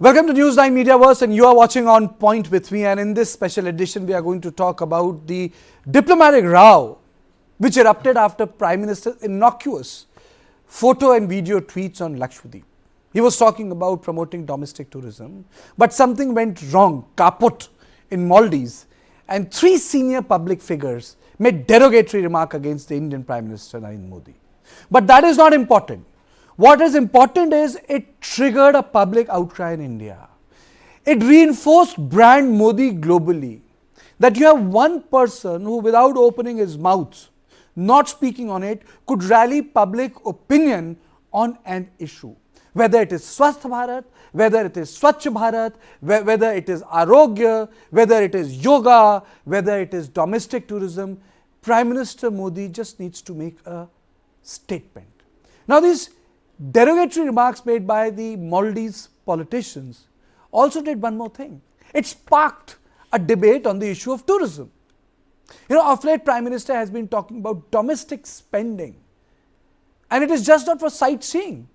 Welcome to News9 Mediaverse, and you are watching On Point with me, and in this special edition we are going to talk about the diplomatic row which erupted after Prime Minister's innocuous photo and video tweets on Lakshadweep. He was talking about promoting domestic tourism, but something went wrong, kaput, in Maldives, and three senior public figures made derogatory remark against the Indian Prime Minister Narendra Modi. But that is not important. What is important is it triggered a public outcry in India. It reinforced brand Modi globally. That you have one person who, without opening his mouth, not speaking on it, could rally public opinion on an issue. Whether it is Swasth Bharat, whether it is Swachh Bharat, whether it is Arogya, whether it is yoga, whether it is domestic tourism, Prime Minister Modi just needs to make a statement. Now these derogatory remarks made by the Maldives politicians also did one more thing. It sparked a debate on the issue of tourism. Of late, Prime Minister has been talking about domestic spending. And it is just not for sightseeing.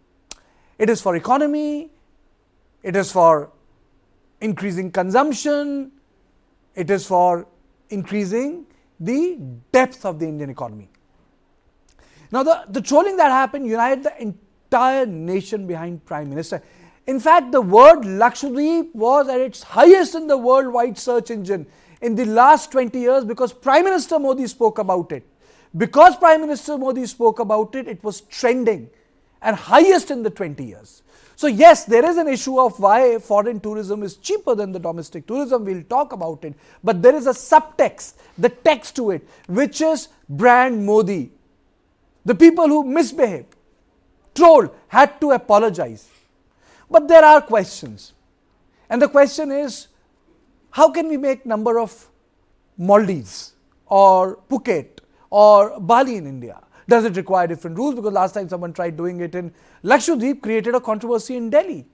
It is for economy, it is for increasing consumption, it is for increasing the depth of the Indian economy. Now the trolling that happened united the entire nation behind Prime Minister. In fact, the word Lakshadweep was at its highest in the worldwide search engine in the last 20 years because Prime Minister Modi spoke about it. Because Prime Minister Modi spoke about it, it was trending and highest in the 20 years. So yes, there is an issue of why foreign tourism is cheaper than the domestic tourism. We'll talk about it. But there is a subtext, the text to it, which is brand Modi. The people who misbehave, troll, had to apologize. But there are questions. And the question is, how can we make number of Maldives or Phuket or Bali in India? Does it require different rules? Because last time someone tried doing it in Lakshadweep, created a controversy in Delhi.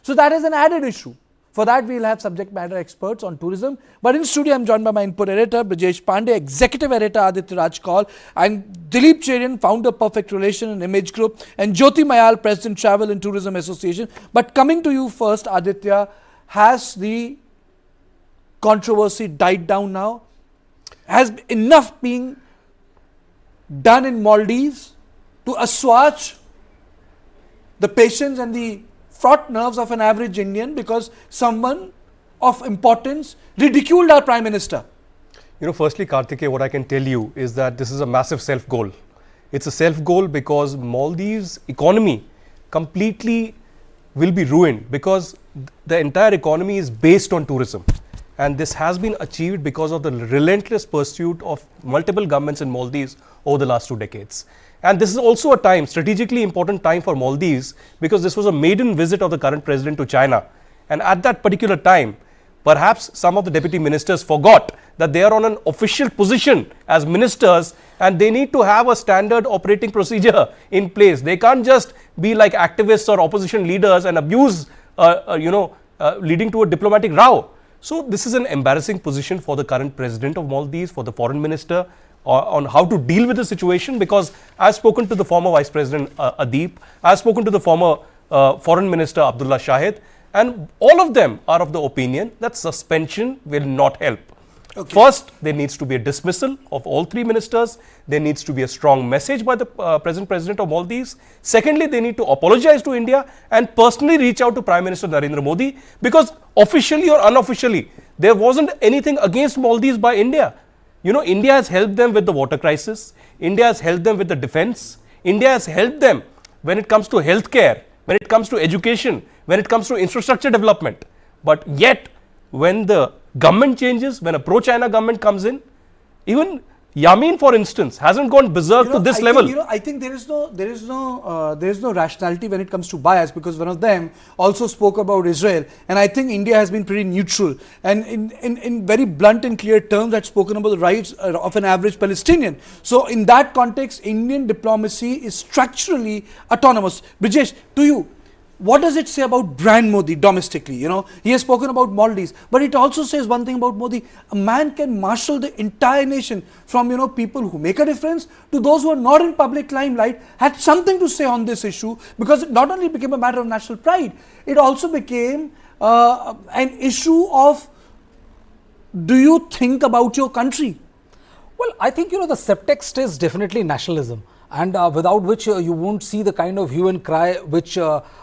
So that is an added issue. For that, we will have subject matter experts on tourism. But in studio, I am joined by my input editor, Brijesh Pandey, executive editor, Aditya Rajkaul, and Dilip Cherian, founder, Perfect Relation and Image Group, and Jyoti Mayal, President, Travel and Tourism Association. But coming to you first, Aditya, has the controversy died down now? Has enough been done in Maldives to assuage the patience and the fraught nerves of an average Indian because someone of importance ridiculed our Prime Minister? Firstly, Karthikeya, what I can tell you is that this is a massive self-goal. It's a self-goal because Maldives' economy completely will be ruined because the entire economy is based on tourism. And this has been achieved because of the relentless pursuit of multiple governments in Maldives over the last 2 decades. And this is also a time, strategically important time for Maldives because this was a maiden visit of the current president to China. And at that particular time, perhaps some of the deputy ministers forgot that they are on an official position as ministers and they need to have a standard operating procedure in place. They can't just be like activists or opposition leaders and abuse, leading to a diplomatic row. So this is an embarrassing position for the current president of Maldives, for the foreign minister, on how to deal with the situation, because I've spoken to the former Vice President Adib, I've spoken to the former Foreign Minister Abdullah Shahid, and all of them are of the opinion that suspension will not help. Okay. First, there needs to be a dismissal of all three ministers. There needs to be a strong message by the present President of Maldives. Secondly, they need to apologize to India and personally reach out to Prime Minister Narendra Modi, because officially or unofficially, there wasn't anything against Maldives by India. India has helped them with the water crisis. India has helped them with the defense. India has helped them when it comes to healthcare, when it comes to education, when it comes to infrastructure development. But yet, when the government changes, when a pro-China government comes in, even Yamin, for instance, hasn't gone berserk to this level. I think there is no rationality when it comes to bias, because one of them also spoke about Israel, and I think India has been pretty neutral and in very blunt and clear terms had spoken about the rights of an average Palestinian. So in that context, Indian diplomacy is structurally autonomous. Brijesh, to you, what does it say about brand Modi domestically? He has spoken about Maldives, but it also says one thing about Modi. A man can marshal the entire nation from, people who make a difference to those who are not in public limelight, had something to say on this issue, because it not only became a matter of national pride, it also became an issue of, do you think about your country? Well, I think, the subtext is definitely nationalism, and without which you won't see the kind of hue and cry which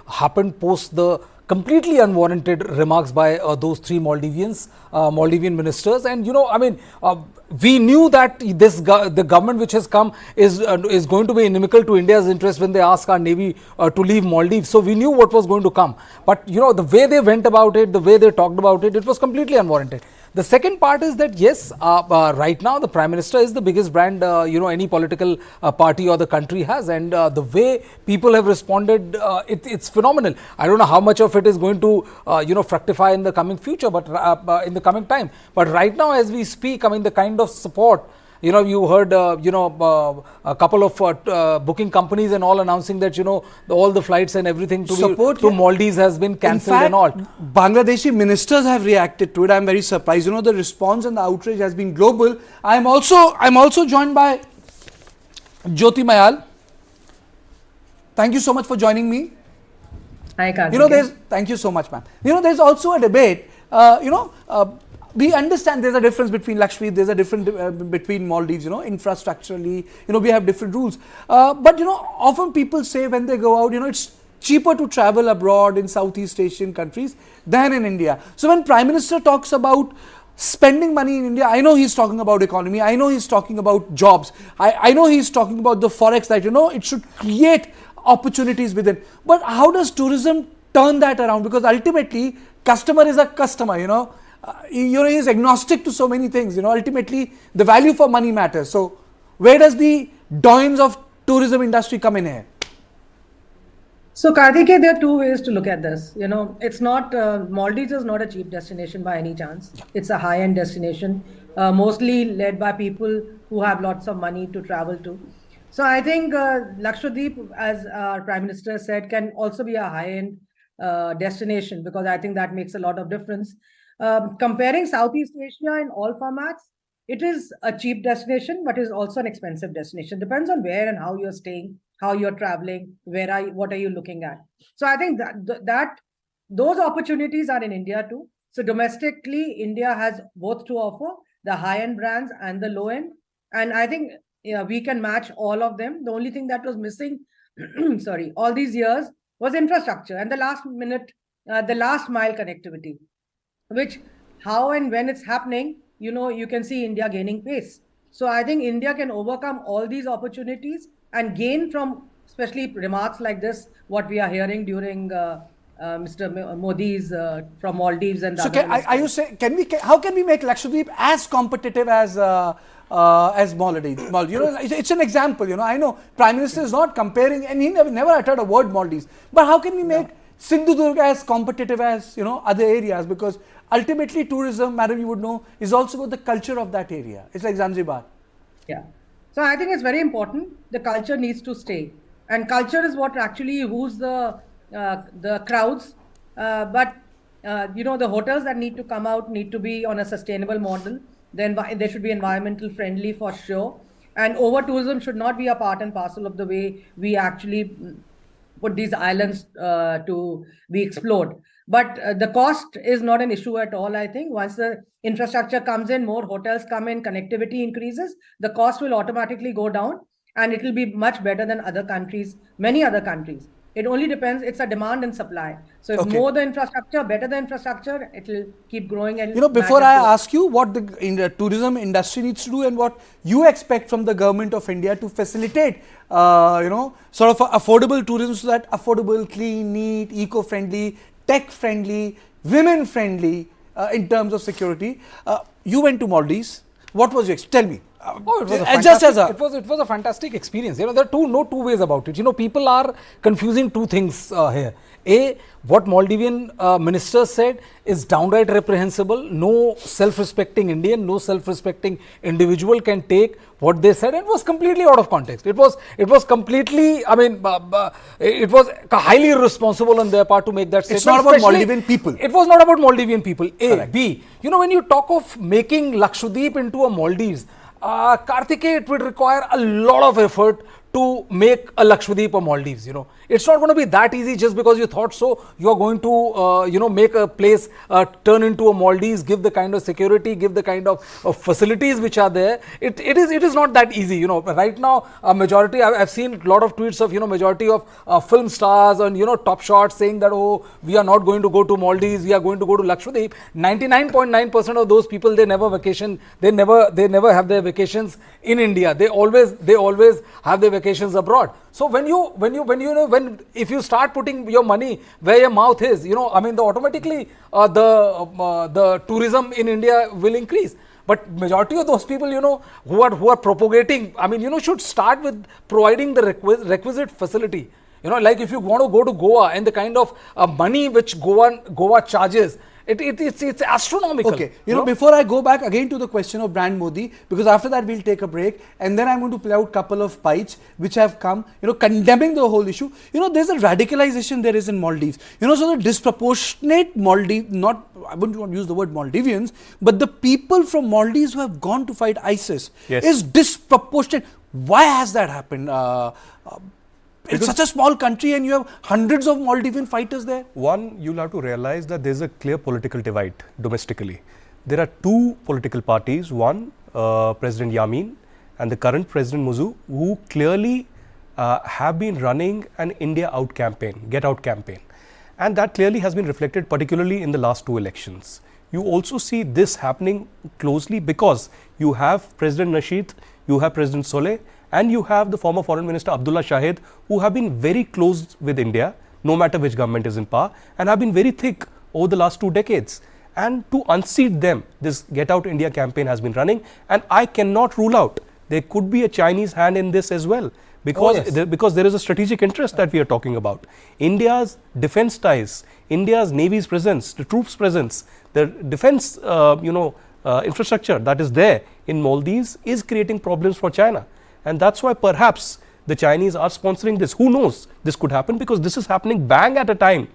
happened post the completely unwarranted remarks by those three Maldivian ministers. And we knew that the government which has come is going to be inimical to India's interest when they ask our navy to leave Maldives. So we knew what was going to come. But the way they went about it, the way they talked about it, it was completely unwarranted. The second part is that yes, right now the Prime Minister is the biggest brand any political party or the country has, and the way people have responded, it's phenomenal. I don't know how much of it is going to fructify in the coming future, but in the coming time. But right now, as we speak, the kind of support. You heard, a couple of booking companies and all announcing that, all the flights and everything to Maldives has been cancelled and all. Bangladeshi ministers have reacted to it. I'm very surprised. The response and the outrage has been global. I'm also joined by Jyoti Mayal. Thank you so much for joining me. Hi, Karthik. Thank you so much, ma'am. There's also a debate, we understand there's a difference between Lakshadweep, there's a difference between Maldives, infrastructurally, we have different rules. But, often people say when they go out, it's cheaper to travel abroad in Southeast Asian countries than in India. So when Prime Minister talks about spending money in India, I know he's talking about economy, I know he's talking about jobs, I know he's talking about the forex that, it should create opportunities within. But how does tourism turn that around? Because ultimately, customer is a customer, he is agnostic to so many things. Ultimately the value for money matters. So where does the doings of tourism industry come in here? So Karthik, there are two ways to look at this. It's not Maldives is not a cheap destination by any chance. It's a high-end destination, mostly led by people who have lots of money to travel to. So I think Lakshadweep, as our Prime Minister said, can also be a high-end destination, because I think that makes a lot of difference. Comparing Southeast Asia in all formats, it is a cheap destination, but is also an expensive destination. Depends on where and how you're staying, how you're traveling, what are you looking at. So I think that those opportunities are in India too. So domestically, India has both to offer, the high-end brands and the low-end. And I think we can match all of them. The only thing that was missing, all these years was infrastructure and the last mile connectivity, which how and when it's happening, you can see India gaining pace. So I think India can overcome all these opportunities and gain from, especially remarks like this, what we are hearing during Mr. Modi's from Maldives and. So are you saying, how can we make Lakshadweep as competitive as Maldives? It's an example. I know Prime Minister is not comparing, and he never uttered a word Maldives. But how can we make Sindhudurg as competitive as other areas? Because ultimately tourism, madam, you would know, is also about the culture of that area. It's like Zanzibar. Yeah. So I think it's very important. The culture needs to stay, and culture is what actually moves the crowds. But the hotels that need to come out need to be on a sustainable model. Then they should be environmental friendly for sure. And over tourism should not be a part and parcel of the way we actually put these islands to be explored. But the cost is not an issue at all, I think. Once the infrastructure comes in, more hotels come in, connectivity increases, the cost will automatically go down, and it will be much better than other countries, many other countries. It only depends, it's a demand and supply. So if more the infrastructure, better the infrastructure, it will keep growing. And before I ask you what the tourism industry needs to do and what you expect from the government of India to facilitate, sort of affordable tourism, so that affordable, clean, neat, eco-friendly, tech-friendly, women-friendly in terms of security. You went to Maldives. What was your experience? Tell me. It was a fantastic experience. There are no two ways about it. People are confusing two things here. What Maldivian minister said is downright reprehensible. No self-respecting Indian, no self-respecting individual can take what they said. It was completely out of context. It was completely, it was highly irresponsible on their part to make that statement. It's not about Maldivian people. It was not about Maldivian people. Correct. B, when you talk of making Lakshadweep into a Maldives, Karthikeya, it would require a lot of effort to make a Lakshadweep or Maldives, It's not going to be that easy just because you thought so. You are going to, make a place turn into a Maldives, give the kind of security, give the kind of facilities which are there. It is not that easy, Right now, a majority, I've seen a lot of tweets of, majority of film stars and, top shots saying that, oh, we are not going to go to Maldives, we are going to go to Lakshadweep. 99.9% of those people, they never vacation, they never have their vacations in India. They always have their vacations abroad. So if you start putting your money where your mouth is, automatically the tourism in India will increase. But majority of those people, who are propagating, should start with providing the requisite facility. Like if you want to go to Goa and the kind of money which Goa charges, it's astronomical. Okay, before I go back again to the question of brand Modi, because after that we'll take a break and then I'm going to play out a couple of bites which have come, condemning the whole issue. There's a radicalization there is in Maldives. So the disproportionate Maldives, I wouldn't want to use the word Maldivians, but the people from Maldives who have gone to fight ISIS is disproportionate. Why has that happened? It's such a small country and you have hundreds of Maldivian fighters there. One, you'll have to realize that there's a clear political divide domestically. There are two political parties, one President Yamin and the current President Muzu, who clearly have been running an India out campaign, get out campaign. And that clearly has been reflected particularly in the last two elections. You also see this happening closely because you have President Nasheed, you have President Soleh, and you have the former Foreign Minister Abdullah Shahid, who have been very close with India, no matter which government is in power, and have been very thick over the last 2 decades. And to unseat them, this Get Out India campaign has been running, and I cannot rule out there could be a Chinese hand in this as well, because, because there is a strategic interest that we are talking about. India's defense ties, India's Navy's presence, the troops' presence, the defense infrastructure that is there in Maldives is creating problems for China. And that's why perhaps the Chinese are sponsoring this. Who knows? This could happen because this is happening bang at a time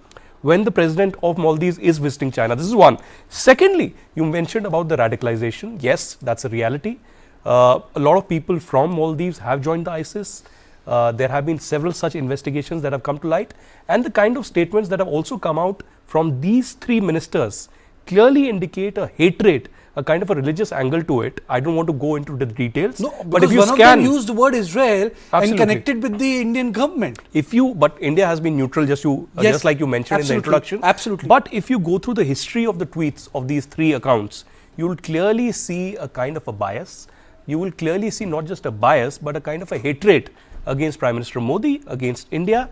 when the president of Maldives is visiting China. This is one. Secondly, you mentioned about the radicalization. Yes, that's a reality. A lot of people from Maldives have joined the ISIS. There have been several such investigations that have come to light. And the kind of statements that have also come out from these three ministers clearly indicate a hatred, a kind of a religious angle to it. I don't want to go into the details. No, but if you one scan, of them used the word Israel and connected with the Indian government. But India has been neutral, just like you mentioned in the introduction. Absolutely. But if you go through the history of the tweets of these three accounts, you will clearly see a kind of a bias. You will clearly see not just a bias, but a kind of a hatred against Prime Minister Modi, against India.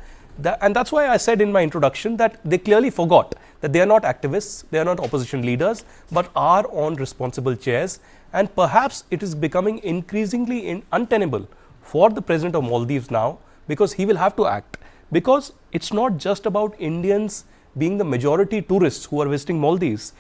And that's why I said in my introduction that they clearly forgot that they are not activists, they are not opposition leaders, but are on responsible chairs. And perhaps it is becoming increasingly untenable for the president of Maldives now, because he will have to act. Because it's not just about Indians being the majority tourists who are visiting Maldives.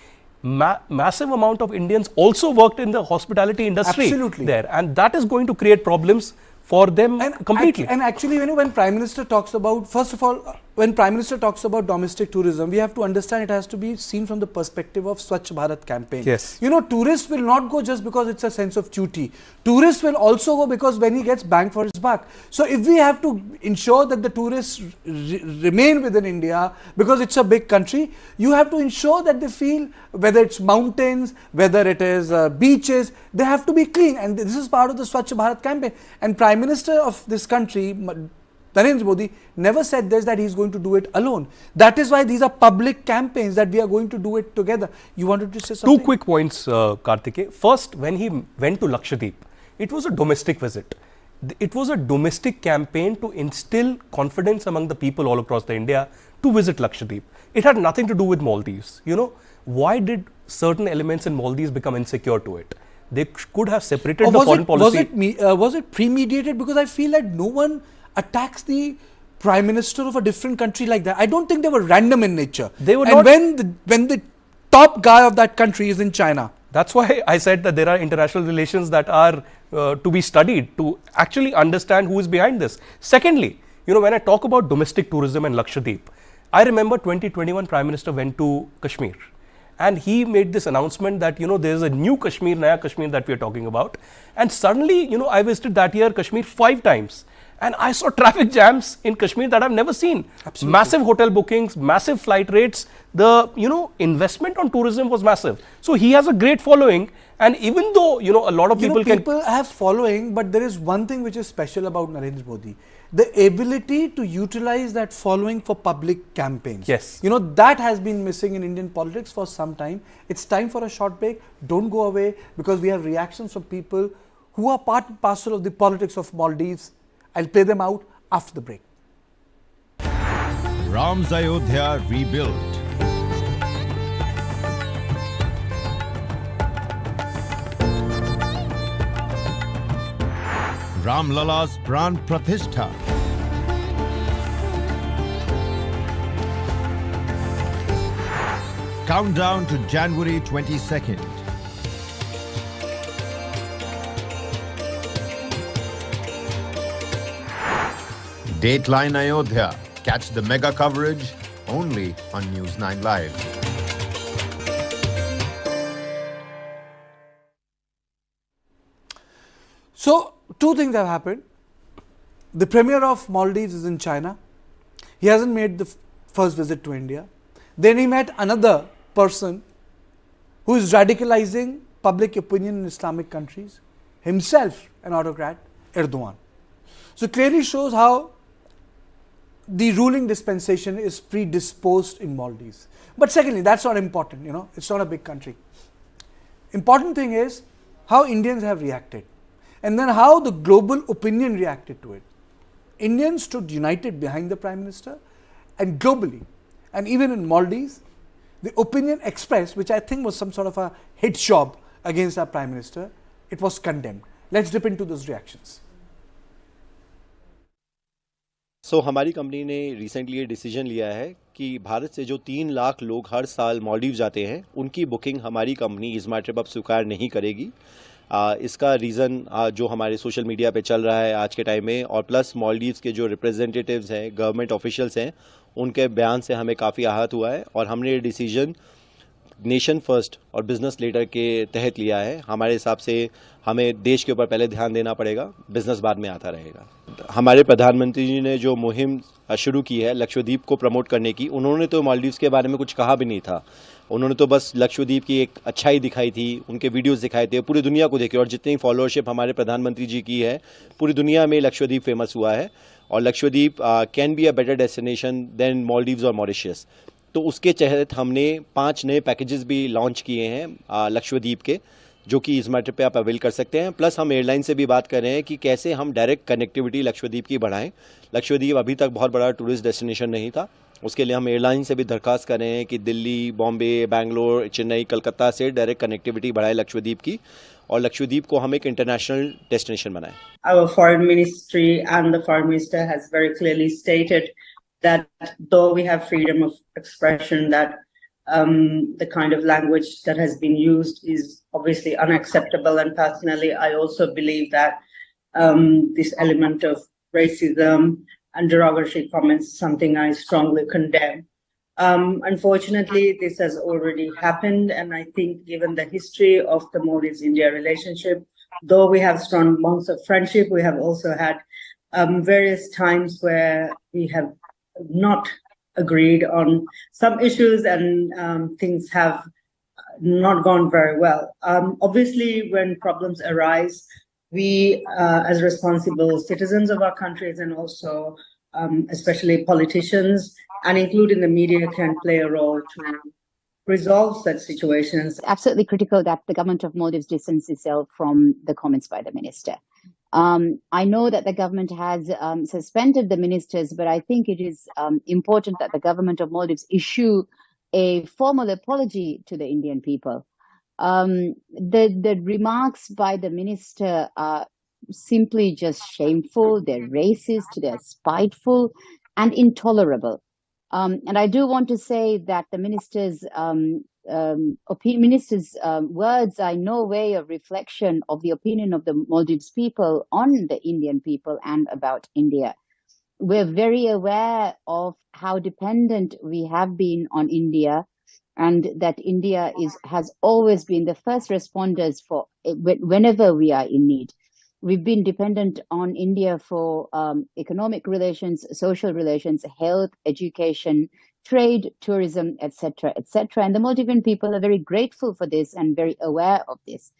Massive amount of Indians also worked in the hospitality industry there. And that is going to create problems for them completely. And actually, when Prime Minister talks about, first of all, when Prime Minister talks about domestic tourism, we have to understand it has to be seen from the perspective of Swachh Bharat campaign. Yes. Tourists will not go just because it's a sense of duty. Tourists will also go because when he gets bang for his buck. So if we have to ensure that the tourists remain within India, because it's a big country, you have to ensure that they feel, whether it's mountains, whether it is beaches, they have to be clean. And this is part of the Swachh Bharat campaign. And Prime Minister of this country, Narendra Modi, never said this, that he is going to do it alone. That is why these are public campaigns, that we are going to do it together. You wanted to say something? Two quick points, Karthike. First, when he went to Lakshadweep, it was a domestic visit. It was a domestic campaign to instill confidence among the people all across the India to visit Lakshadweep. It had nothing to do with Maldives. Why did certain elements in Maldives become insecure to it? They could have separated the foreign policy. Was it premeditated? Because I feel like no one attacks the Prime Minister of a different country like that. I don't think they were random in nature. They were not. When the top guy of that country is in China. That's why I said that there are international relations that are to be studied to actually understand who is behind this. Secondly, when I talk about domestic tourism and Lakshadweep, I remember 2021 Prime Minister went to Kashmir. And he made this announcement that, there is a new Kashmir, Naya Kashmir that we are talking about. And suddenly, I visited that year Kashmir 5 times. And I saw traffic jams in Kashmir that I've never seen. Absolutely. Massive hotel bookings, massive flight rates. The investment on tourism was massive. So he has a great following. And even though a lot of people have following, but there is one thing which is special about Narendra Modi: the ability to utilize that following for public campaigns. Yes. That has been missing in Indian politics for some time. It's time for a short break. Don't go away, because we have reactions from people who are part and parcel of the politics of Maldives. I'll play them out after the break. Ram's Ayodhya rebuilt. Ram Lala's Pran Pratishtha. Countdown to January 22nd. Dateline Ayodhya. Catch the mega coverage only on News9 Live. So, two things have happened. The Premier of Maldives is in China. He hasn't made the first visit to India. Then he met another person who is radicalizing public opinion in Islamic countries, himself an autocrat, Erdogan. So clearly shows how the ruling dispensation is predisposed in Maldives. But secondly, that's not important, it's not a big country. Important thing is how Indians have reacted, and then how the global opinion reacted to it. Indians stood united behind the Prime Minister, and globally, and even in Maldives, the opinion expressed, which I think was some sort of a hit job against our Prime Minister, it was condemned. Let's dip into those reactions. हमारी company ने recently ये decision लिया है कि भारत से जो 3 लाख लोग हर साल मालदीव जाते हैं, उनकी बुकिंग हमारी कंपनी इज़मार्ट ट्रिप अब स्वीकार नहीं करेगी। इसका रीज़न जो हमारे सोशल मीडिया पे चल रहा है आज के टाइम में, और प्लस मालदीव्स के जो रिप्रेजेंटेटिव्स हैं, गवर्नमेंट ऑफिशियल्स हैं, उनके बयान से हमें काफ़ी आहत हुआ है, और हमने ये डिसीजन नेशन फर्स्ट और बिज़नेस लीडर के तहत लिया है। हमारे हिसाब से हमें देश के ऊपर पहले ध्यान देना पड़ेगा, बिज़नेस बाद में आता रहेगा। हमारे प्रधानमंत्री जी ने जो मुहिम शुरू की है लक्षद्वीप को प्रमोट करने की, उन्होंने तो मालदीव्स के बारे में कुछ कहा भी नहीं था। उन्होंने तो बस लक्षद्वीप की एक अच्छाई दिखाई थी, उनके वीडियोस दिखाए थे, पूरी दुनिया को देखे, और जितनी फॉलोअरशिप हमारे प्रधानमंत्री जी की है, पूरी दुनिया में लक्षद्वीप फेमस हुआ है। और Lakshadweep can be a better destination than Maldives और मॉरिशस। तो उसके तहत हमने 5 नए पैकेजेस भी लॉन्च किए हैं लक्षद्वीप के, जो कि इज़मार्ट ट्रिप पे आप अवेल कर सकते हैं। प्लस हम एयरलाइन से भी बात कर रहे हैं कि कैसे हम डायरेक्ट कनेक्टिविटी लक्षद्वीप की बढ़ाएं। लक्षद्वीप अभी तक बहुत बड़ा टूरिस्ट डेस्टिनेशन नहीं था, उसके लिए हम एयरलाइन से भी दरख्वास्त कर रहे हैं कि दिल्ली, बॉम्बे, बैंगलोर, चेन्नई, कलकत्ता से डायरेक्ट कनेक्टिविटी बढ़ाए लक्षद्वीप की, और लक्षद्वीप को हम एक इंटरनेशनल डेस्टिनेशन बनाएं। Our foreign ministry and the foreign minister has very clearly stated that though we have freedom of expression, that the kind of language that has been used is obviously unacceptable. And personally, I also believe that this element of racism and derogatory comments is something I strongly condemn. Unfortunately, this has already happened, and I think given the history of the Maldives-India relationship, though we have strong bonds of friendship, we have also had various times where we have not agreed on some issues, and things have not gone very well. Obviously, when problems arise, we as responsible citizens of our countries, and also especially politicians, and including the media, can play a role to resolve such situations. Absolutely critical that the government of Maldives distance itself from the comments by the minister. I know that the government has suspended the ministers, but I think it is important that the government of Maldives issue a formal apology to the Indian people. The remarks by the minister are simply just shameful, they're racist, they're spiteful and intolerable. And I do want to say that the minister's words are in no way a reflection of the opinion of the Maldives people on the Indian people and about India. We're very aware of how dependent we have been on India, and that India has always been the first responders for whenever we are in need. We've been dependent on India for economic relations, social relations, health, education, trade, tourism, etc., etc. And the Maldivian people are very grateful for this and very aware of this.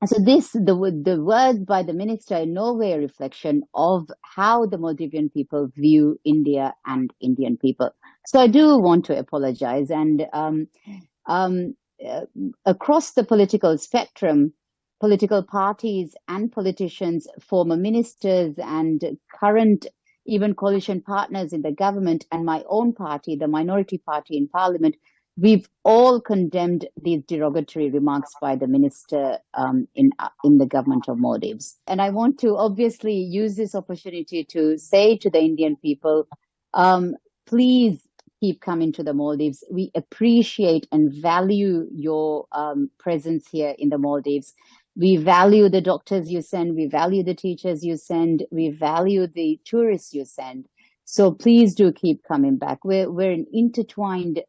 And so the words by the minister are in no way a reflection of how the Maldivian people view India and Indian people. So I do want to apologize. And across the political spectrum, political parties and politicians, former ministers and current even coalition partners in the government, and my own party, the minority party in parliament, we've all condemned these derogatory remarks by the minister in the government of Maldives. And I want to obviously use this opportunity to say to the Indian people, please keep coming to the Maldives. We appreciate and value your presence here in the Maldives. We value the doctors you send. We value the teachers you send. We value the tourists you send. So please do keep coming back. We're an intertwined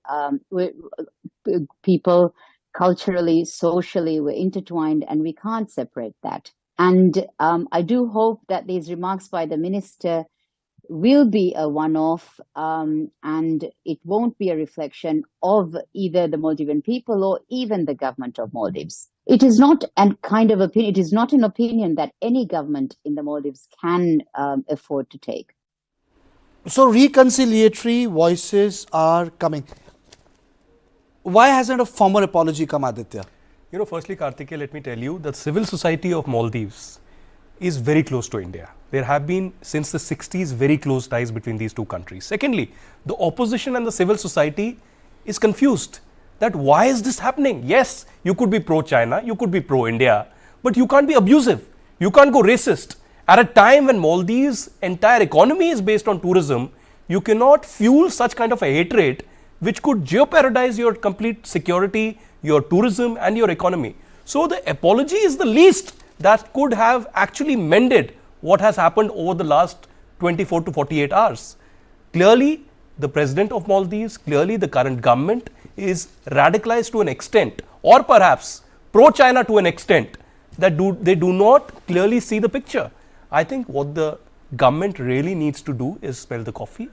people, culturally, socially, we're intertwined, and we can't separate that. And I do hope that these remarks by the minister will be a one-off, and it won't be a reflection of either the Maldivian people or even the government of Maldives. It is not an kind of opinion. It is not an opinion that any government in the Maldives can afford to take. So reconciliatory voices are coming. Why hasn't a formal apology come, Aditya? Firstly, Kartikeya, let me tell you that civil society of Maldives is very close to India. There have been, since the 60s, very close ties between these two countries. Secondly, the opposition and the civil society is confused that why is this happening? Yes, you could be pro-China, you could be pro-India, but you can't be abusive. You can't go racist. At a time when Maldives' entire economy is based on tourism, you cannot fuel such kind of a hatred which could jeopardize your complete security, your tourism and your economy. So the apology is the least that could have actually mended what has happened over the last 24 to 48 hours. Clearly, the president of Maldives, clearly the current government is radicalized to an extent, or perhaps pro-China to an extent, that they do not clearly see the picture. I think what the government really needs to do is smell the coffee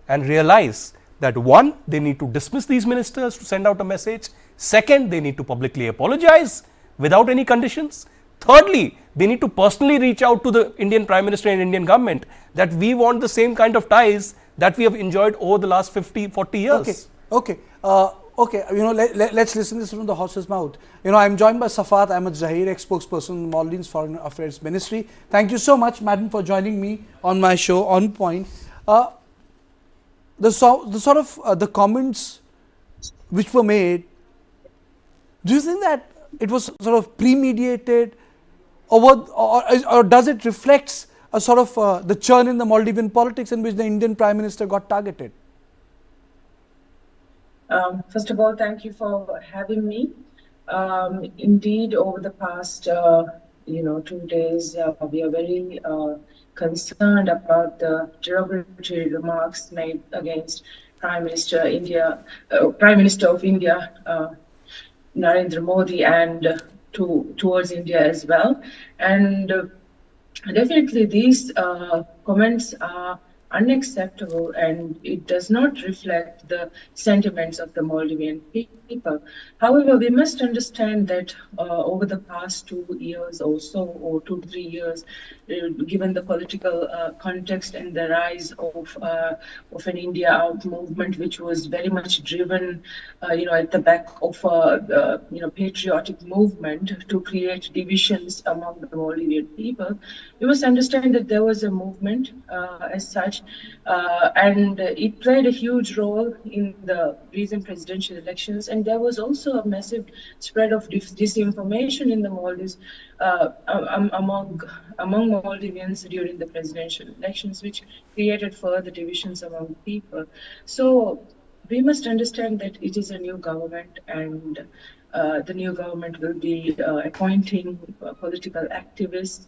and realize that one, they need to dismiss these ministers to send out a message. Second, they need to publicly apologize without any conditions. Thirdly, they need to personally reach out to the Indian Prime Minister and Indian government that we want the same kind of ties that we have enjoyed over the last 40 years. Okay. Let's listen this from the horse's mouth. I'm joined by Safat Ahmed Zahir, ex-spokesperson, Maldives Foreign Affairs Ministry. Thank you so much, madam, for joining me on my show, On Point. The comments which were made, do you think that it was sort of premeditated, or does it reflect a sort of the churn in the Maldivian politics in which the Indian Prime Minister got targeted? First of all, thank you for having me. Indeed, over the past 2 days, we are very concerned about the derogatory remarks made against Prime Minister of India, Narendra Modi, and towards India as well. And definitely these comments are unacceptable, and it does not reflect the sentiments of the Maldivian people. However, we must understand that over the past 2 years or so, or 2 to 3 years, given the political context and the rise of an India Out movement, which was very much driven, at the back of a patriotic movement to create divisions among the Maldivian people, we must understand that there was a movement as such, and it played a huge role in the recent presidential elections. And there was also a massive spread of disinformation in the Maldives among Maldivians during the presidential elections, which created further divisions among people. So we must understand that it is a new government, and the new government will be appointing political activists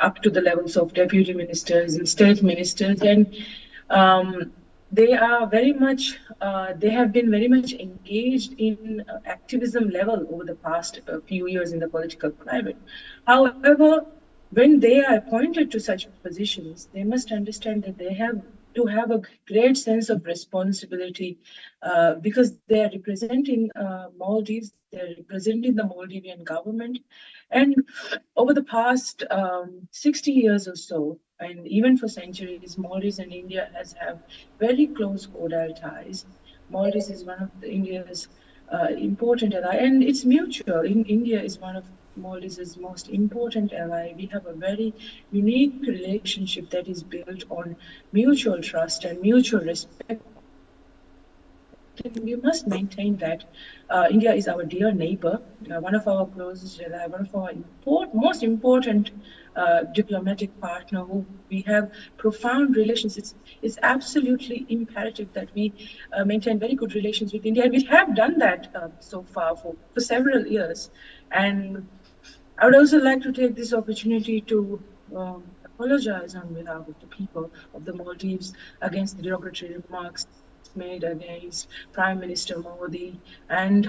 up to the levels of deputy ministers and state ministers. And they are very much, they have been very much engaged in activism level over the past few years in the political climate. However, when they are appointed to such positions, they must understand that they have to have a great sense of responsibility because they are representing Maldives, they're representing the Maldivian government. And over the past 60 years or so, and even for centuries, Maldives and India has have very close cordial ties. Maldives is one of India's important ally, and it's mutual. India is one of Maldives' most important ally. We have a very unique relationship that is built on mutual trust and mutual respect. We must maintain that. India is our dear neighbor, one of our closest allies, one of our most important diplomatic partner who we have profound relations. It's absolutely imperative that we maintain very good relations with India. And we have done that so far for several years. And I would also like to take this opportunity to apologize on behalf of the people of the Maldives against the derogatory remarks made against Prime Minister Modi and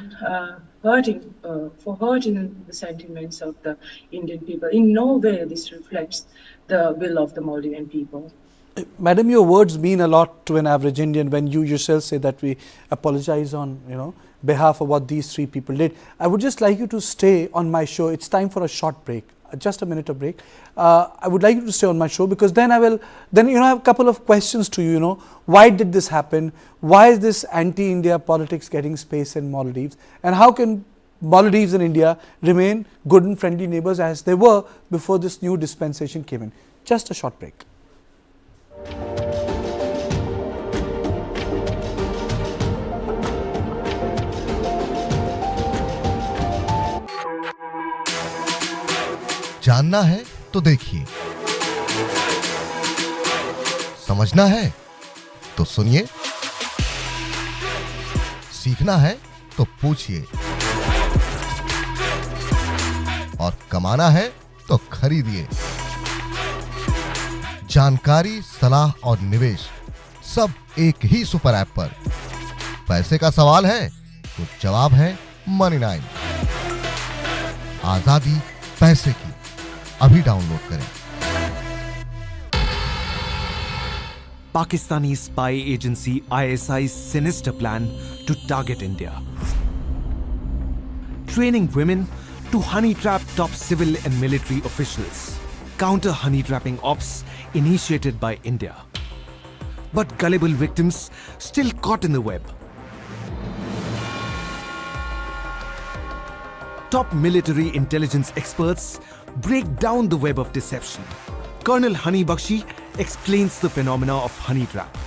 hurting the sentiments of the Indian people. In no way this reflects the will of the Maldivian people. Madam, your words mean a lot to an average Indian when you yourself say that we apologize on behalf of what these three people did. I would just like you to stay on my show. It's time for a short break. Just a minute of break. I would like you to stay on my show because then I have a couple of questions to you. Why did this happen? Why is this anti-India politics getting space in Maldives? And how can Maldives and India remain good and friendly neighbors as they were before this new dispensation came in? Just a short break. जानना है तो देखिए, समझना है तो सुनिए, सीखना है तो पूछिए और कमाना है तो खरीदिए। जानकारी, सलाह और निवेश सब एक ही सुपर ऐप पर। पैसे का सवाल है तो जवाब है Money9। आजादी पैसे की, अभी डाउनलोड करें। Pakistani spy agency ISI's sinister plan to target India. Training women to honey trap top civil and military officials. Counter honey trapping ops initiated by India. But gullible victims still caught in the web. Top military intelligence experts break down the web of deception. Colonel Hani Bakshi explains the phenomena of honey trap.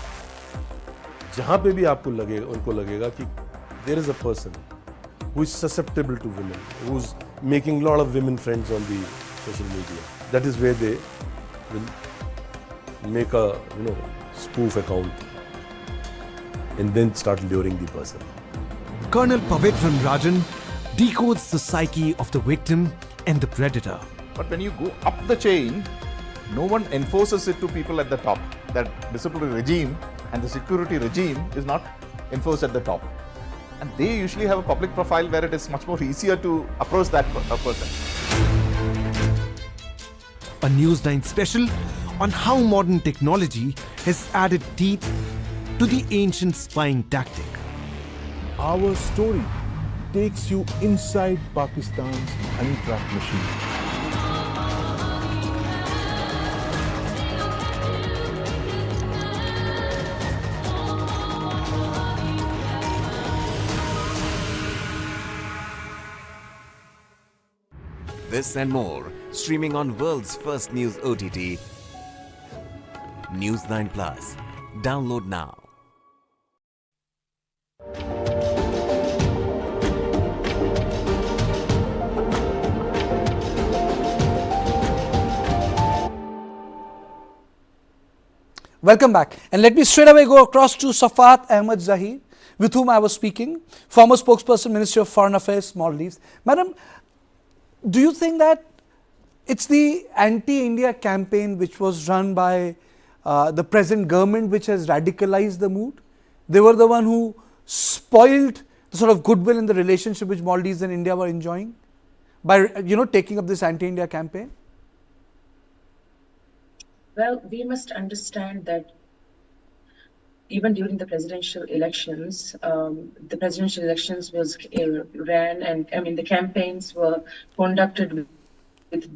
जहां पे भी आपको उनको लगेगा कि there is a person who is susceptible to women, who's making a lot of women friends on the social media. That is where they will make a spoof account and then start luring the person. Colonel Pavitran Rajan decodes the psyche of the victim and the predator. But when you go up the chain, no one enforces it to people at the top. That disciplinary regime and the security regime is not enforced at the top. And they usually have a public profile where it is much more easier to approach that person. A News9 special on how modern technology has added teeth to the ancient spying tactic. Our story takes you inside Pakistan's honey trap machine. This and more, streaming on world's first news OTT, News9 Plus. Download now. Welcome back. And let me straight away go across to Safat Ahmed Zahir, with whom I was speaking, former spokesperson, Ministry of Foreign Affairs, Maldives. Madam, do you think that it's the anti-India campaign which was run by the present government which has radicalized the mood. They were the one who spoiled the sort of goodwill in the relationship which Maldives and India were enjoying by taking up this anti-India campaign. Well, we must understand that even during the presidential elections was ran, and I mean the campaigns were conducted with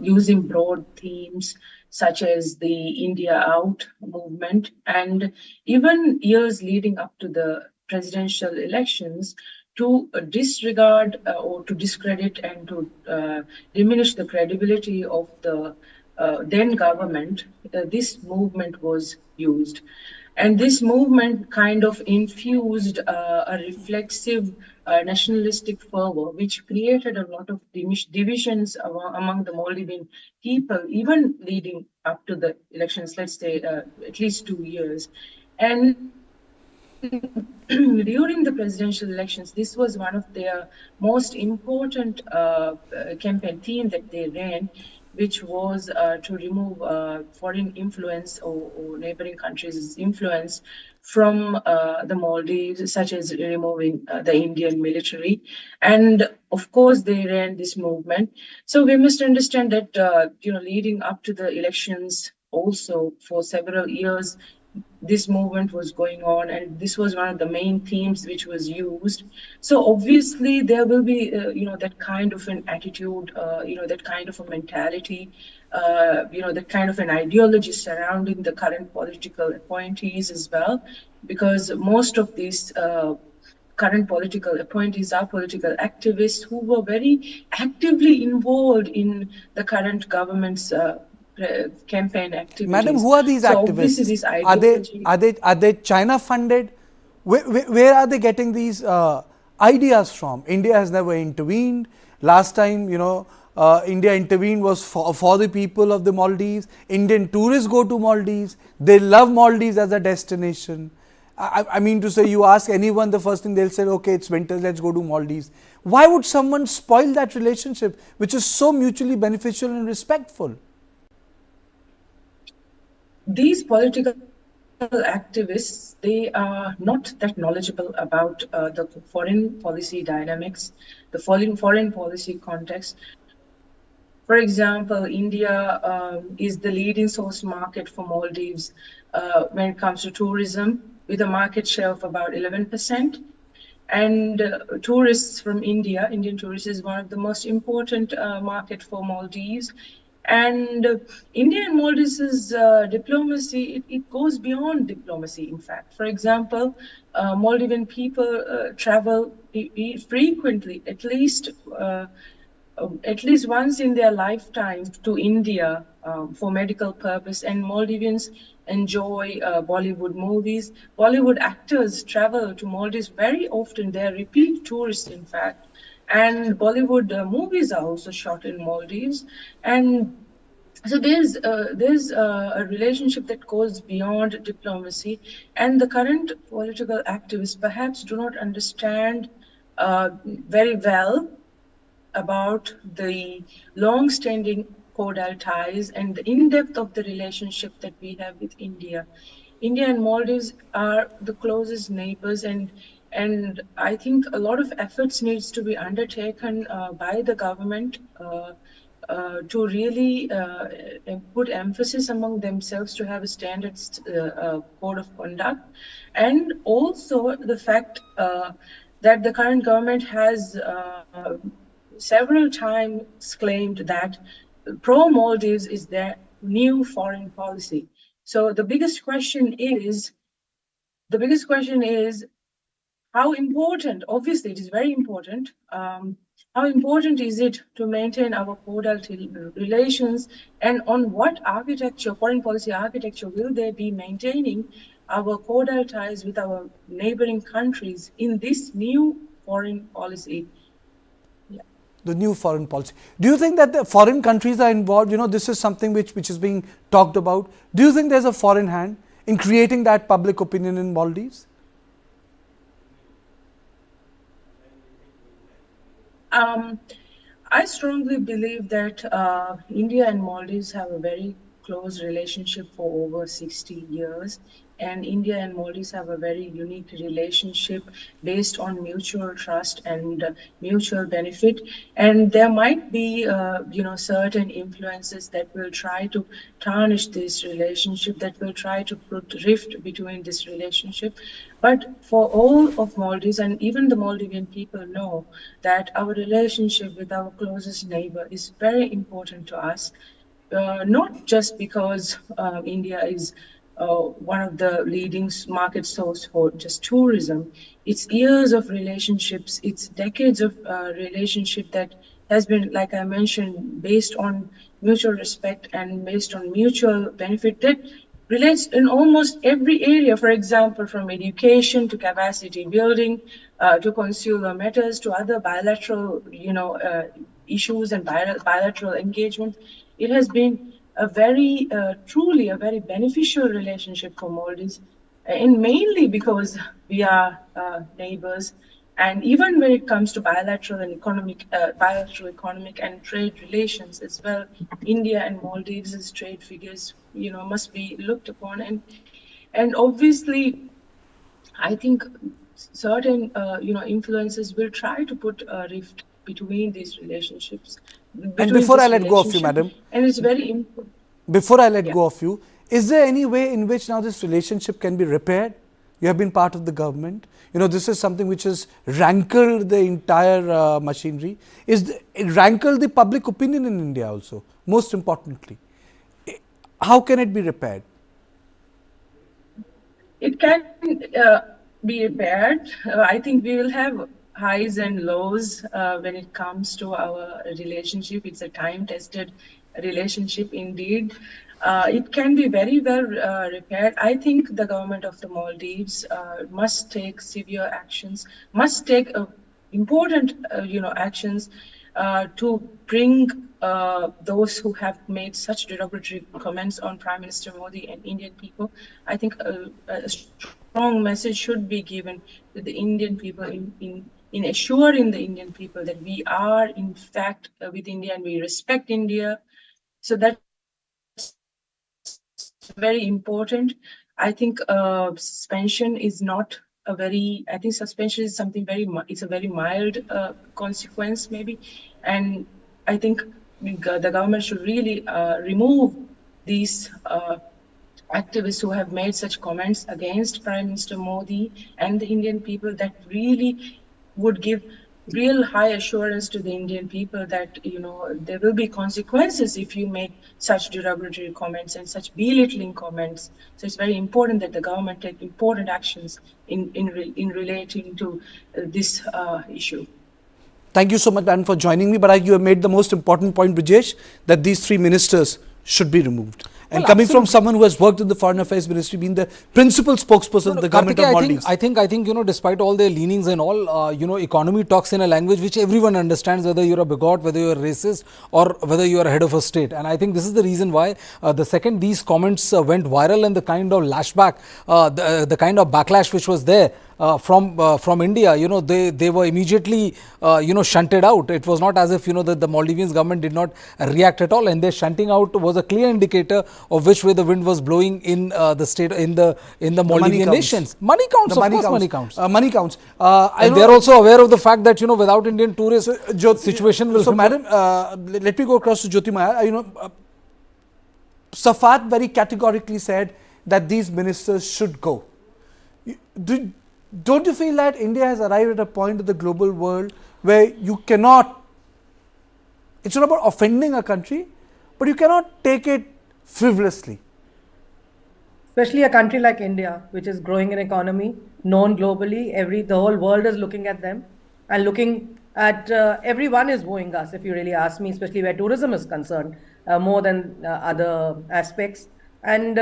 using broad themes such as the India Out movement, and even years leading up to the presidential elections, to disregard or to discredit and to diminish the credibility of the then government, this movement was used. And this movement kind of infused a reflexive nationalistic fervor, which created a lot of divisions among the Maldivian people, even leading up to the elections, let's say at least 2 years. And during the presidential elections, this was one of their most important campaign theme that they ran, which was to remove foreign influence or neighboring countries' influence from the Maldives, such as removing the Indian military. And of course, they ran this movement. So we must understand that, leading up to the elections, also for several years, this movement was going on, and this was one of the main themes which was used. So obviously there will be that kind of an attitude, that kind of a mentality, that kind of an ideology surrounding the current political appointees as well, because most of these current political appointees are political activists who were very actively involved in the current government's campaign activities. Madam, who are these activists? This are they China funded? Where are they getting these ideas from? India has never intervened. Last time, India intervened was for the people of the Maldives. Indian tourists go to Maldives. They love Maldives as a destination. I mean to say, you ask anyone, the first thing they'll say, okay, it's winter, let's go to Maldives. Why would someone spoil that relationship, which is so mutually beneficial and respectful? These political activists, they are not that knowledgeable about the foreign policy dynamics, the foreign policy context. For example, India is the leading source market for Maldives when it comes to tourism, with a market share of about 11%. And tourists from India, Indian tourists, is one of the most important market for Maldives. And India and Maldives' diplomacy, it goes beyond diplomacy, in fact. For example, Maldivian people travel frequently, at least once in their lifetime, to India for medical purpose, and Maldivians enjoy Bollywood movies. Bollywood actors travel to Maldives very often. They are repeat tourists, in fact. And Bollywood movies are also shot in Maldives. And so there's a relationship that goes beyond diplomacy. And the current political activists perhaps do not understand very well about the long-standing cordial ties and the in-depth of the relationship that we have with India. India and Maldives are the closest neighbors, and I think a lot of efforts needs to be undertaken by the government to really put emphasis among themselves to have a standard code of conduct. And also the fact that the current government has several times claimed that pro-Maldives is their new foreign policy. So the biggest question is how important, obviously it is very important, how important is it to maintain our cordial relations, and on what architecture, foreign policy architecture, will they be maintaining our cordial ties with our neighboring countries in this new foreign policy? The new foreign policy. Do you think that the foreign countries are involved? This is something which is being talked about. Do you think there's a foreign hand in creating that public opinion in Maldives? I strongly believe that India and Maldives have a very close relationship for over 60 years. And India and Maldives have a very unique relationship based on mutual trust and mutual benefit. And there might be, certain influences that will try to tarnish this relationship, that will try to put rift between this relationship. But for all of Maldives, and even the Maldivian people know that our relationship with our closest neighbor is very important to us. Not just because India is one of the leading market source for just tourism. It's years of relationships, it's decades of relationship that has been, like I mentioned, based on mutual respect and based on mutual benefit that relates in almost every area. For example, from education to capacity building, to consular matters, to other bilateral, issues and bilateral engagement. It has been a very, truly a very beneficial relationship for Maldives, and mainly because we are neighbors. And even when it comes to bilateral economic and trade relations as well, India and Maldives' trade figures, must be looked upon. And obviously, I think certain, influences will try to put a rift between these relationships. And before I let go of you, madam, and it's very important. Before I let go of you, is there any way in which now this relationship can be repaired? You have been part of the government. This is something which has rankled the entire machinery. It rankled the public opinion in India also, most importantly. How can it be repaired? It can be repaired. I think we will have highs and lows when it comes to our relationship. It's a time-tested relationship indeed. It can be very well repaired. I think the government of the Maldives must take severe actions, must take important, actions to bring those who have made such derogatory comments on Prime Minister Modi and Indian people. I think a strong message should be given to the Indian people in assuring the Indian people that we are in fact with India and we respect India. So that's very important. I think suspension is not a very, I think suspension is something it's a very mild consequence maybe. And I think the government should really remove these activists who have made such comments against Prime Minister Modi and the Indian people, that really would give real high assurance to the Indian people that, there will be consequences if you make such derogatory comments and such belittling comments. So it's very important that the government take important actions in relating to this issue. Thank you so much, madam, for joining me. But you have made the most important point, Brijesh, that these three ministers should be removed. And well, coming absolutely. from someone who has worked in the Foreign Affairs Ministry, being the principal spokesperson of the government of Maldives. I think, despite all their leanings and all, economy talks in a language which everyone understands, whether you're a bigot, whether you're a racist, or whether you're a head of a state. And I think this is the reason why the second these comments went viral and the kind of lashback, the kind of backlash which was there from India, they were immediately, shunted out. It was not as if, that the Maldivian government did not react at all, and their shunting out was a clear indicator of which way the wind was blowing in the state, in the Maldivian nations. Money counts, of course, money counts. Money counts. And they're also aware of the fact that, without Indian tourists, situation will... So, madam, let me go across to Jyoti Maya. Safat very categorically said that these ministers should go. Don't you feel that India has arrived at a point in the global world where you cannot, it's not about offending a country, but you cannot take it frivolously? Especially a country like India, which is growing in economy, known globally, the whole world is looking at them and looking at, everyone is wooing us, if you really ask me, especially where tourism is concerned, more than other aspects. And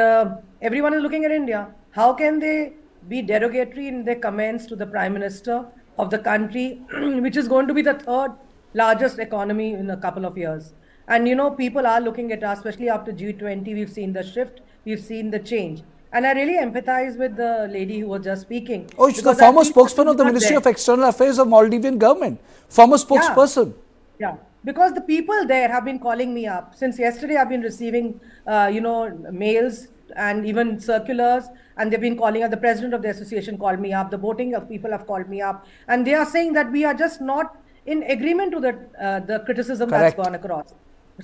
everyone is looking at India. How can they be derogatory in their comments to the Prime Minister of the country, which is going to be the third largest economy in a couple of years? And people are looking at us, especially after G20, we've seen the shift, we've seen the change. And I really empathize with the lady who was just speaking. Oh, she's the former spokesman of the Ministry of External Affairs of Maldivian government. Former spokesperson. Yeah. because the people there have been calling me up. Since yesterday, I've been receiving, mails and even circulars, and they've been calling up. The president of the association called me up. The voting of people have called me up, and they are saying that we are just not in agreement to the criticism Correct. that's gone across.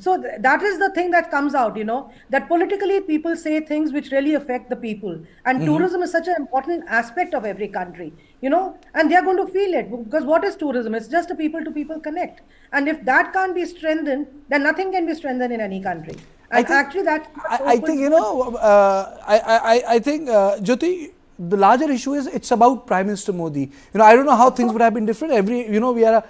So that is the thing that comes out, that politically people say things which really affect the people. And tourism is such an important aspect of every country, and they are going to feel it, because what is tourism? It's just a people to people connect. And if that can't be strengthened, then nothing can be strengthened in any country. And actually that I think, I think, Jyoti, the larger issue is it's about Prime Minister Modi. I don't know how things would have been different. We are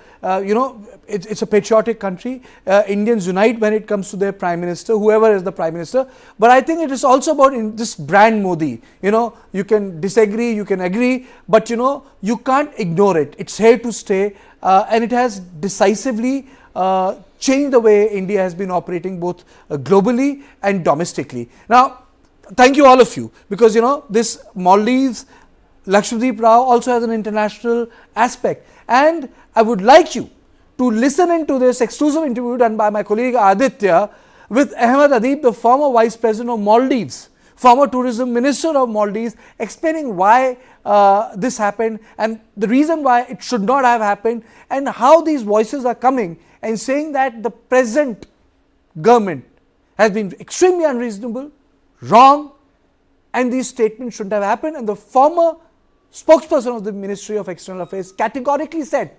it's a patriotic country. Indians unite when it comes to their Prime Minister, whoever is the Prime Minister. But I think it is also about this brand Modi. You can disagree, you can agree, but you can't ignore it. It's here to stay, and it has decisively changed the way India has been operating both globally and domestically. Now, thank you all of you, because this Maldives, Lakshadweep Rao also has an international aspect, and I would like you to listen into this exclusive interview done by my colleague Aditya with Ahmed Adib, the former Vice President of Maldives, former Tourism Minister of Maldives, explaining why this happened and the reason why it should not have happened, and how these voices are coming and saying that the present government has been extremely unreasonable, wrong, and these statements shouldn't have happened. And the former spokesperson of the Ministry of External Affairs categorically said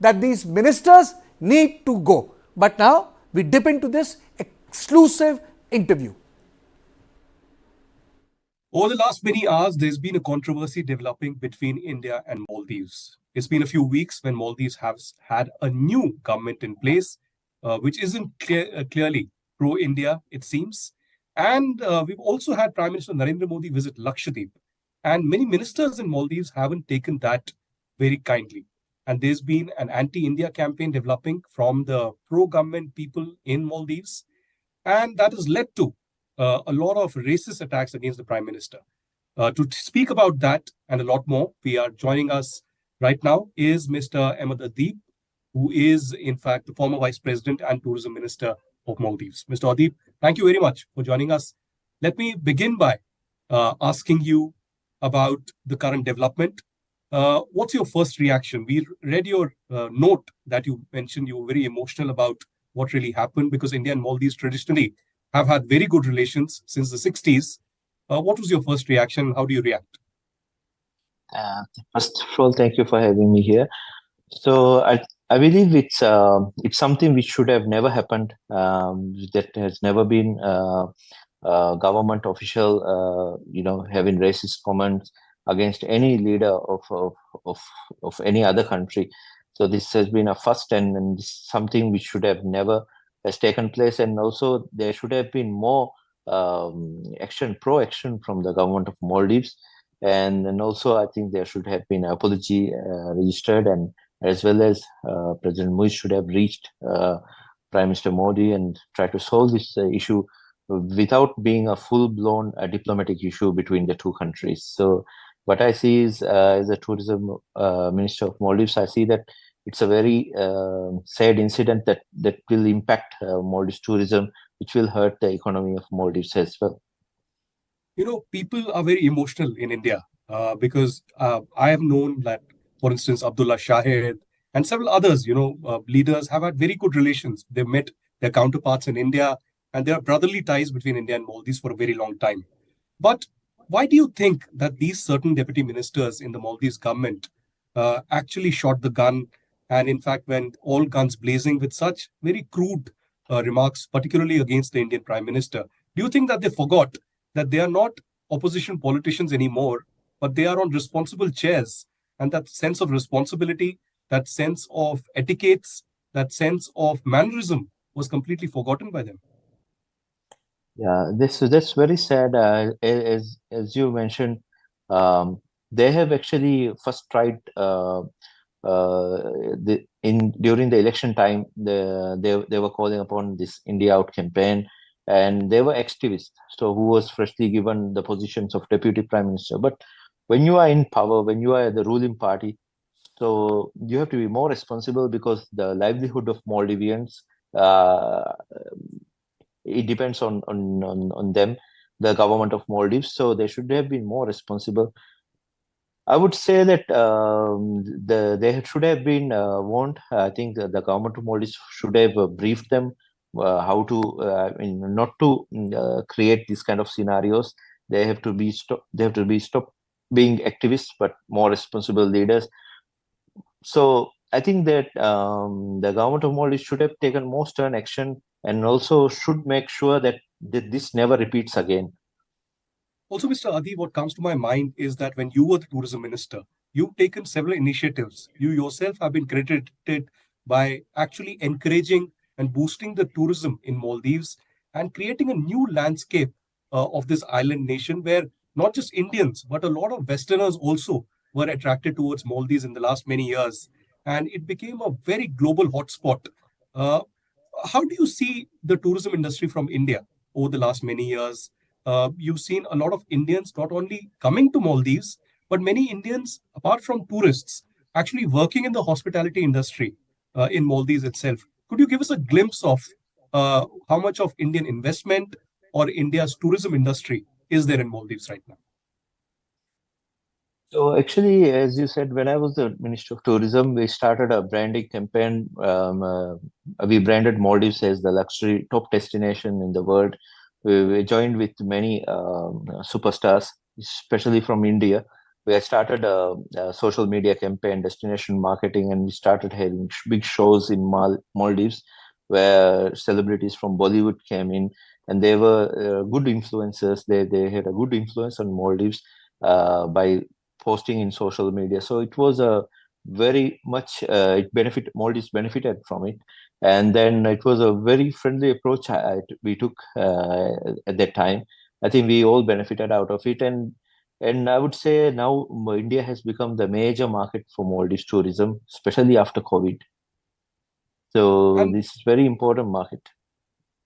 that these ministers need to go. But now we dip into this exclusive interview. Over the last many hours, there's been a controversy developing between India and Maldives. It's been a few weeks when Maldives has had a new government in place, which isn't clearly pro-India, it seems. And we've also had Prime Minister Narendra Modi visit Lakshadweep. And many ministers in Maldives haven't taken that very kindly. And there's been an anti-India campaign developing from the pro-government people in Maldives. And that has led to a lot of racist attacks against the Prime Minister. To speak about that and a lot more, we are joining us right now is Mr. Ahmed Adib, who is in fact the former Vice President and Tourism Minister of Maldives. Mr. Adib, thank you very much for joining us. Let me begin by asking you about the current development. What's your first reaction? We read your note that you mentioned you were very emotional about what really happened, because India and Maldives traditionally have had very good relations since the 60s. What was your first reaction? How do you react? First of all, thank you for having me here. So I believe it's something which should have never happened. That has never been government official, having racist comments against any leader of any other country. So this has been a first, and this is something which should have never has taken place. And also there should have been more pro-action from the government of Maldives. And also I think there should have been an apology registered, and as well as President Modi should have reached Prime Minister Modi and try to solve this issue without being a full-blown diplomatic issue between the two countries. So what I see is, as a tourism minister of Maldives, I see that it's a very sad incident that will impact Maldives tourism, which will hurt the economy of Maldives as well. People are very emotional in India because I have known that, for instance, Abdullah Shahid and several others, leaders have had very good relations. They've met their counterparts in India, and there are brotherly ties between India and Maldives for a very long time. But why do you think that these certain deputy ministers in the Maldives government actually shot the gun and in fact went all guns blazing with such very crude remarks, particularly against the Indian Prime Minister? Do you think that they forgot that they are not opposition politicians anymore, but they are on responsible chairs, and that sense of responsibility, that sense of etiquettes, that sense of mannerism was completely forgotten by them? Yeah, that's very sad. As you mentioned, they have actually first tried during the election time. They were calling upon this India Out campaign, and they were activists. So who was freshly given the positions of deputy prime minister. But when you are in power, when you are the ruling party, So you have to be more responsible because the livelihood of Maldivians, uh, it depends on them, the government of Maldives. So they should have been more responsible. I would say that they should have been warned. I think the government of Maldives should have briefed them how to, not to create these kind of scenarios. They have to be stop being activists, but more responsible leaders. So I think that the government of Maldives should have taken more stern action and also should make sure that this never repeats again. Also, Mr. Adi, what comes to my mind is that when you were the tourism minister, you've taken several initiatives. You yourself have been credited by actually encouraging and boosting the tourism in Maldives and creating a new landscape of this island nation where not just Indians, but a lot of Westerners also were attracted towards Maldives in the last many years. And it became a very global hotspot. Uh, how do you see the tourism industry from India over the last many years? You've seen a lot of Indians not only coming to Maldives, but many Indians, apart from tourists, actually working in the hospitality industry in Maldives itself. Could you give us a glimpse of how much of Indian investment or India's tourism industry is there in Maldives right now? So actually, as you said, when I was the Minister of Tourism, we started a branding campaign. We branded Maldives as the luxury top destination in the world. We joined with many superstars, especially from India. We started a social media campaign, destination marketing, and we started having big shows in Maldives where celebrities from Bollywood came in, and they were good influencers. They had a good influence on Maldives by posting in social media. So it was a very much Maldives benefited from it, and then it was a very friendly approach we took at that time. I think we all benefited out of it, and I would say now India has become the major market for Maldives tourism, especially after COVID. So this is very important market.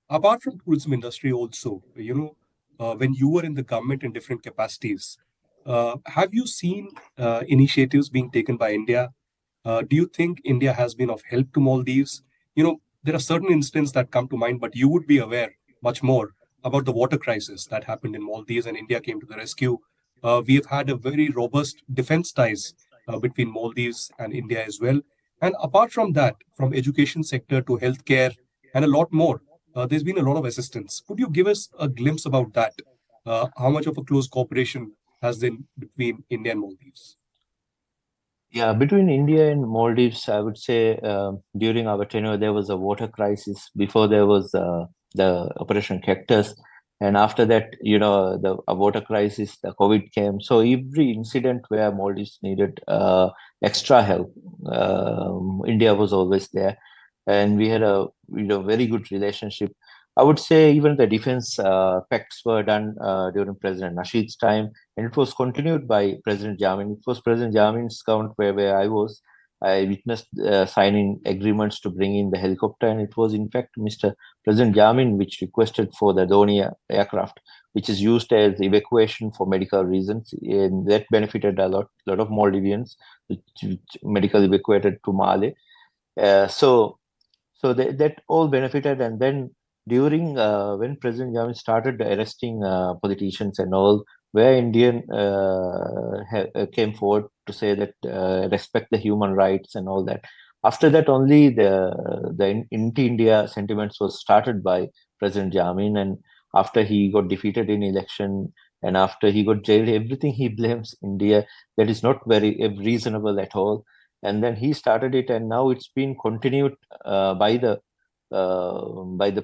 Apart from tourism industry also, when you were in the government in different capacities, have you seen initiatives being taken by India? Do you think India has been of help to Maldives? There are certain instances that come to mind, but you would be aware much more about the water crisis that happened in Maldives, and India came to the rescue. We have had a very robust defense ties between Maldives and India as well. And apart from that, from education sector to healthcare and a lot more, there's been a lot of assistance. Could you give us a glimpse about that? How much of a close cooperation has been between India and Maldives? Yeah, between India and Maldives, I would say during our tenure, there was a water crisis. Before there was the Operation Cactus. And after that, the water crisis, the COVID came. So every incident where Maldives needed extra help, India was always there. And we had a very good relationship. I would say even the defense pacts were done during President Nasheed's time, and it was continued by President Jammeh. It was President Jammeh's government where I was. I witnessed signing agreements to bring in the helicopter, and it was in fact Mr. President Jammeh which requested for the Donia aircraft, which is used as evacuation for medical reasons, and that benefited a lot of Maldivians, which medical evacuated to Male. So that all benefited, and then during when President Jammeh started arresting politicians and all, where Indian came forward to say that respect the human rights and all that. After that, only the anti-India sentiments was started by President Jammeh, and after he got defeated in election and after he got jailed, everything he blames India. That is not very reasonable at all. And then he started it, and now it's been continued by the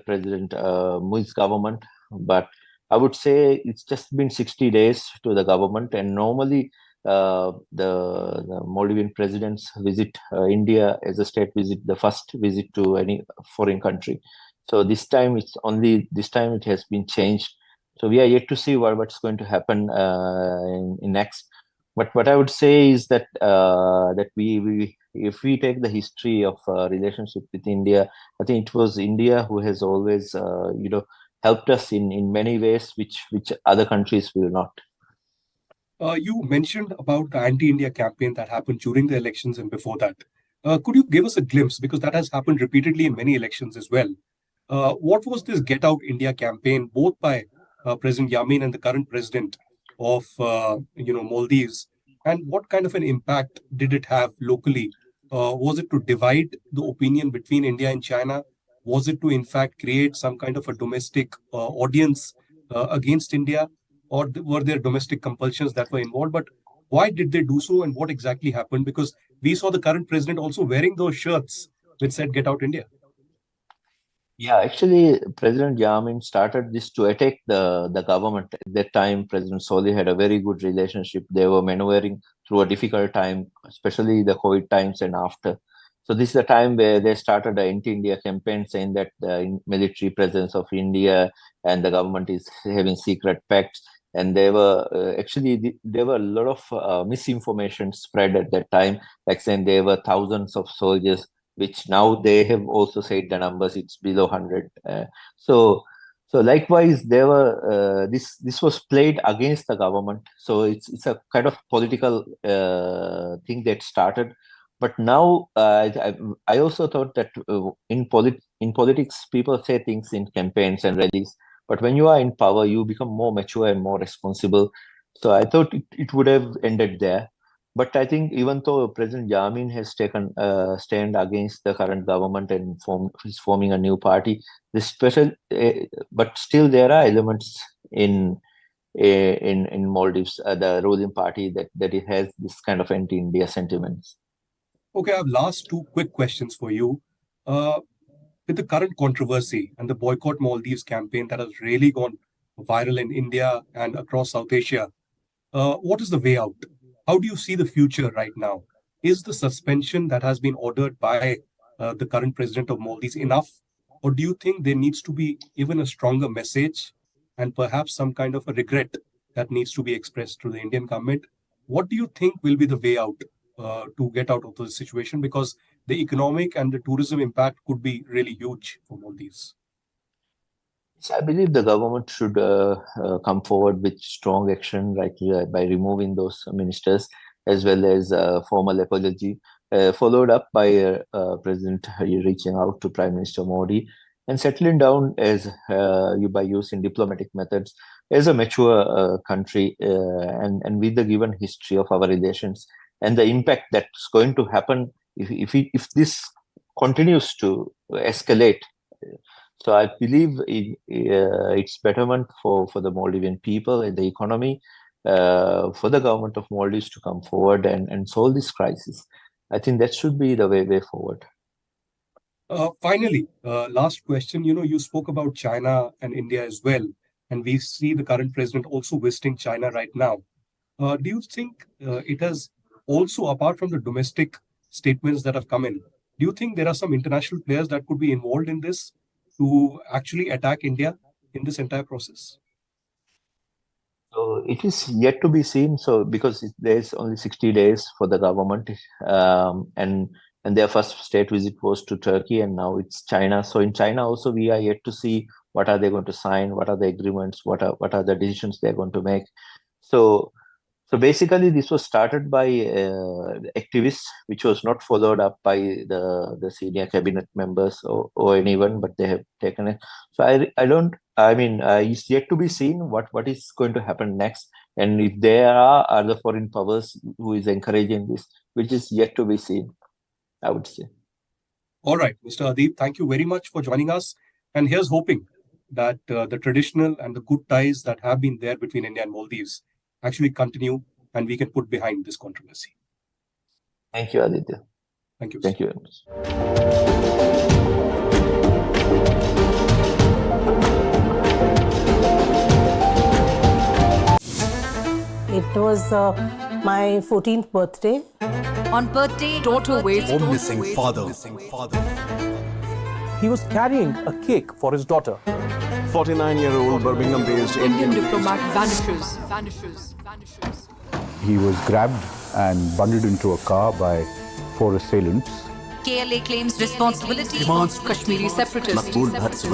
President Mui's government. But I would say it's just been 60 days to the government, and normally the Maldivian presidents visit India as a state visit, the first visit to any foreign country. So this time it has been changed. So we are yet to see what's going to happen in next. But what I would say is that that we if we take the history of relationship with India, I think it was India who has always helped us in many ways, which other countries will not. You mentioned about the anti-India campaign that happened during the elections and before that. Could you give us a glimpse, because that has happened repeatedly in many elections as well? What was this Get Out India campaign, both by President Yamin and the current president of Maldives, and what kind of an impact did it have locally? Was it to divide the opinion between India and China? Was it to in fact create some kind of a domestic audience against India, or were there domestic compulsions that were involved? But why did they do so, and what exactly happened? Because we saw the current president also wearing those shirts which said "Get Out India." Yeah, actually, President Yamin started this to attack the government. At that time, President Soli had a very good relationship. They were maneuvering through a difficult time, especially the COVID times and after. So this is the time where they started an anti-India campaign, saying that the military presence of India and the government is having secret pacts. And there were there were a lot of misinformation spread at that time, like saying there were thousands of soldiers, which now they have also said the numbers, it's below 100. So likewise, there were this was played against the government. So it's a kind of political thing that started. But now I also thought that in politics, people say things in campaigns and rallies. But when you are in power, you become more mature and more responsible. So I thought it would have ended there. But I think even though President Yamin has taken a stand against the current government and is forming a new party, but still there are elements in Maldives, the ruling party, that it has this kind of anti-India sentiments. Okay, I have last two quick questions for you. With the current controversy and the Boycott Maldives campaign that has really gone viral in India and across South Asia, what is the way out? How do you see the future right now? Is the suspension that has been ordered by the current president of Maldives enough? Or do you think there needs to be even a stronger message and perhaps some kind of a regret that needs to be expressed to the Indian government? What do you think will be the way out to get out of the situation? Because the economic and the tourism impact could be really huge for Maldives. I believe the government should come forward with strong action, like by removing those ministers, as well as formal apology, followed up by President reaching out to Prime Minister Modi and settling down as by using diplomatic methods as a mature country, and with the given history of our relations and the impact that's going to happen if this continues to escalate. So I believe it's betterment for the Maldivian people and the economy, for the government of Maldives to come forward and solve this crisis. I think that should be the way forward. Finally, last question. You spoke about China and India as well, and we see the current president also visiting China right now. Do you think it has also, apart from the domestic statements that have come in, do you think there are some international players that could be involved in this to actually attack India in this entire process? So it is yet to be seen. So because there's only 60 days for the government, and their first state visit was to Turkey, and now it's China. So in China also, we are yet to see what are they going to sign, what are the agreements, what are the decisions they're going to make. So basically, this was started by activists, which was not followed up by the senior cabinet members or anyone, but they have taken it. So it's yet to be seen what is going to happen next, and if there are other foreign powers who is encouraging this, which is yet to be seen, I would say. All right, Mr. Adeep, thank you very much for joining us. And here's hoping that the traditional and the good ties that have been there between India and Maldives actually continue, and we can put behind this controversy. Thank you, Aditya. Thank you. Thank you very much. It was my 14th birthday. On birthday, daughter waits for missing father. He was carrying a cake for his daughter. 49-year-old Birmingham-based Indian diplomat vanishes. He was grabbed and bundled into a car by 4 assailants. KLA claims responsibility, demands Kashmiri separatists.